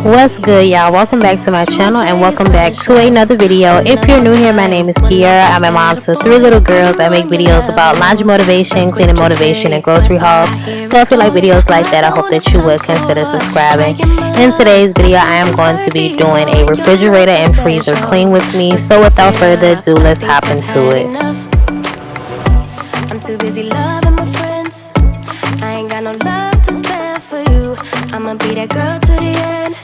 What's good, y'all? Welcome back to my channel and welcome back to another video. If you're new here, my name is Kiara. I'm a mom to 3 little girls. I make videos about laundry motivation, cleaning motivation, and grocery hauls. So if you like videos like that, I hope that you would consider subscribing. In today's video, I am going to be doing a refrigerator and freezer clean with me. So without further ado, let's hop into it. I'm too busy loving my friends. I ain't got no love to spare for you. I'ma be that girl to the end.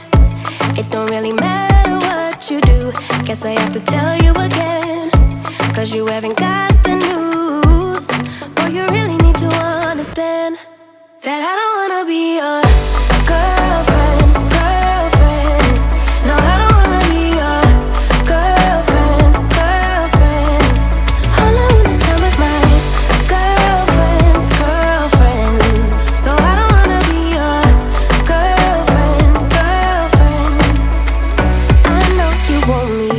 It don't really matter what you do. Guess I have to tell you again, 'cause you haven't got the news. Boy, you really need to understand that I don't wanna be your girlfriend. No, I don't wanna be your girlfriend. All I wanna spend with my girlfriend's girlfriend. So I don't wanna be your girlfriend. I know you want me,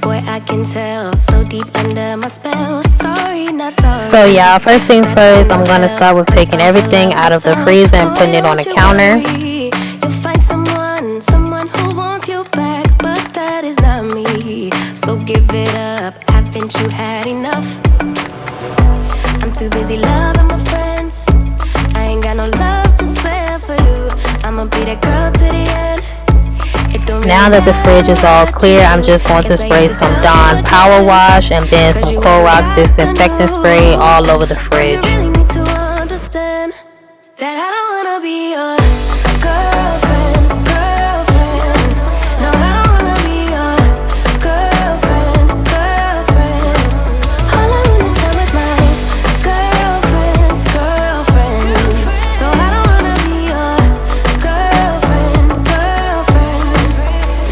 boy, I can tell. So deep under my spell. Sorry, not sorry. So y'all, first things first, I'm gonna start with taking everything out of the freezer and putting it on the counter. You'll find someone who wants you back, but that is not me. So give it up, haven't you had enough? I'm too busy loving my friends. I ain't got no love to spare for you. I'ma be that girl to the end. Now that the fridge is all clear, I'm just going to spray some Dawn Power Wash and then some Clorox disinfectant spray all over the fridge. You really need to understand that I don't wanna be your girlfriend. No, I don't wanna be your girlfriend. All I wanna spend with my girlfriend's girlfriend. So I don't wanna be your girlfriend.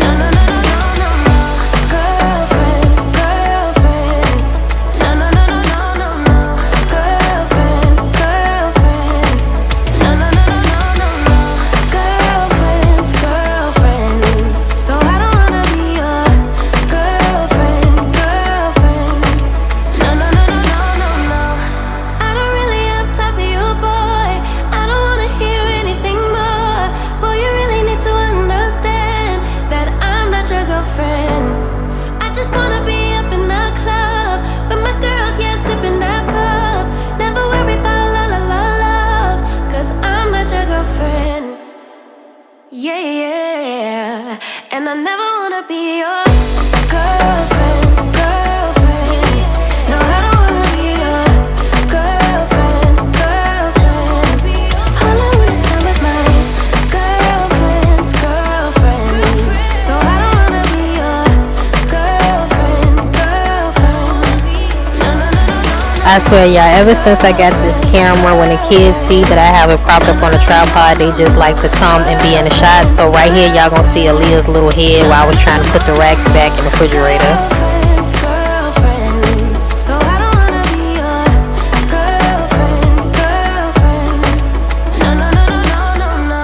No, no, no, no, no, no, no. Girlfriend. No, no, no, no, no, no, no. Girlfriend. No, no, no, no, no, no, no. Girlfriend's girlfriend. So I don't wanna be your girlfriend. No, no, no, no, no, no, no. I don't really have time for you, boy. I don't wanna hear anything more. Boy, you really need to understand that I'm not your girlfriend. I just wanna be up in the club with my girls, yeah, sipping that pub. Never worry about love, 'cause I'm not your girlfriend. Yeah, yeah. And I never wanna be your girlfriend. No, I don't wanna be your girlfriend. All I wanna spend with my girlfriend's girlfriend. So I don't wanna be your girlfriend. No, no, no, no, no. I swear, y'all, ever since I got this camera, when the kids see that I have it propped up on a tripod, they just like to come and be in the shot. So right here, y'all gonna see Aaliyah's little head while I was trying to put the racks back in the refrigerator. Girlfriend's girlfriend. So I don't wanna be your girlfriend. No, no, no, no, no, no, no.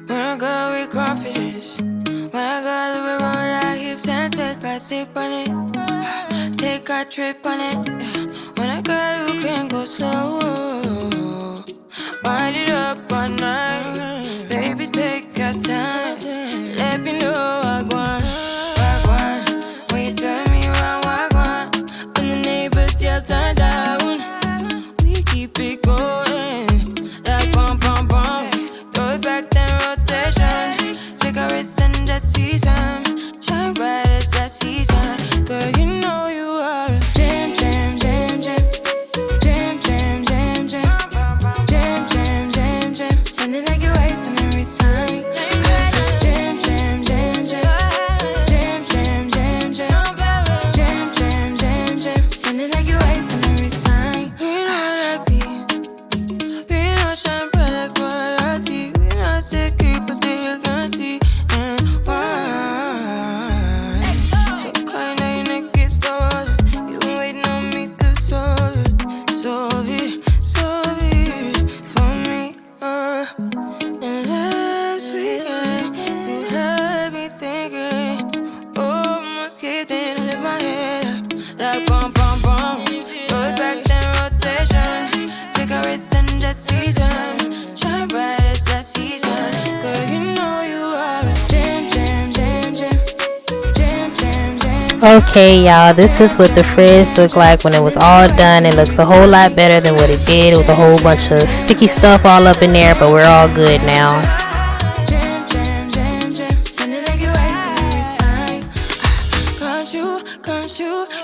When I go with confidence, when I go with roll our hips and take a sip on it, take a trip on it. When I go, you can go slow, wind it up all night. Baby, take your time, let me know what I want. When you tell me what I want, when the neighbors yell turn down, we keep it going like bum bum bum. Throw it back then rotation, cigarettes and that season, shine bright as that season. Girl, you know you are a jam, jam, jam, jam, jam, jam, jam, jam. Okay, y'all, this is what the fridge looked like when it was all done. It looks a whole lot better than what it did. It was a whole bunch of sticky stuff all up in there, but we're all good now. Jam, jam, jam, jam. Send it like you're wasting this time. Can't you?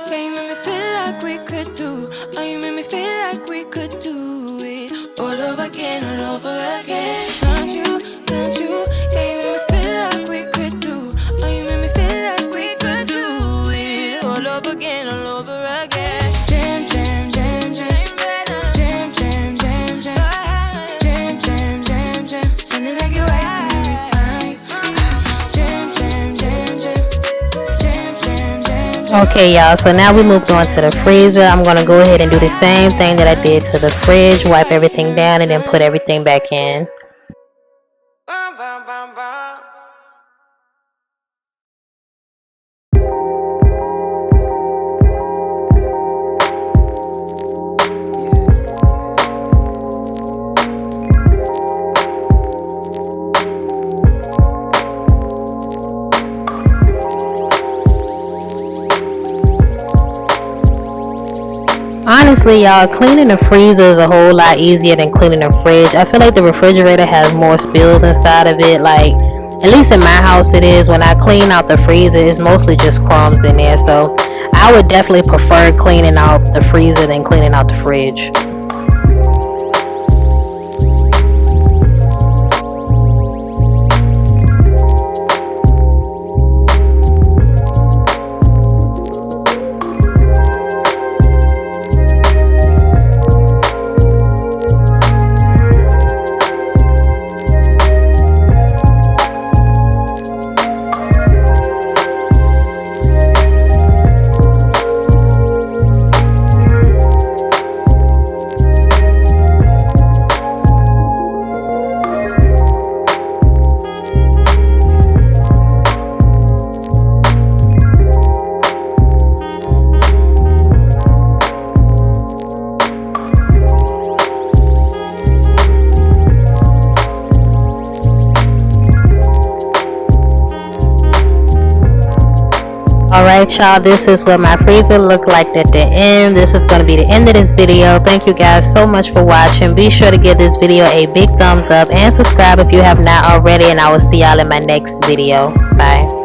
Yeah, you make me feel like we could do. Oh, you make me feel like we could do it all over again, all over again. Can't you? Yeah, you make me feel like we could do. Oh, you make me feel like we could do it all over again, all over again. Jam, jam, jam, jam. Jam, jam, jam, jam. Jam, jam, jam, jam. Send it like you're wasting this time. Jam, jam, jam, jam. Jam, jam, jam, jam. Okay, y'all, so now we moved on to the freezer. I'm going to go ahead and do the same thing that I did to the fridge, wipe everything down, and then put everything back in. Bum, bum, bum, bum. Honestly, y'all, cleaning the freezer is a whole lot easier than cleaning the fridge. I feel like the refrigerator has more spills inside of it. Like, at least in my house it is. When I clean out the freezer, it's mostly just crumbs in there. So I would definitely prefer cleaning out the freezer than cleaning out the fridge. Alright, y'all, this is what my freezer looked like at the end. This is going to be the end of this video. Thank you guys so much for watching. Be sure to give this video a big thumbs up and subscribe if you have not already, and I will see y'all in my next video. Bye.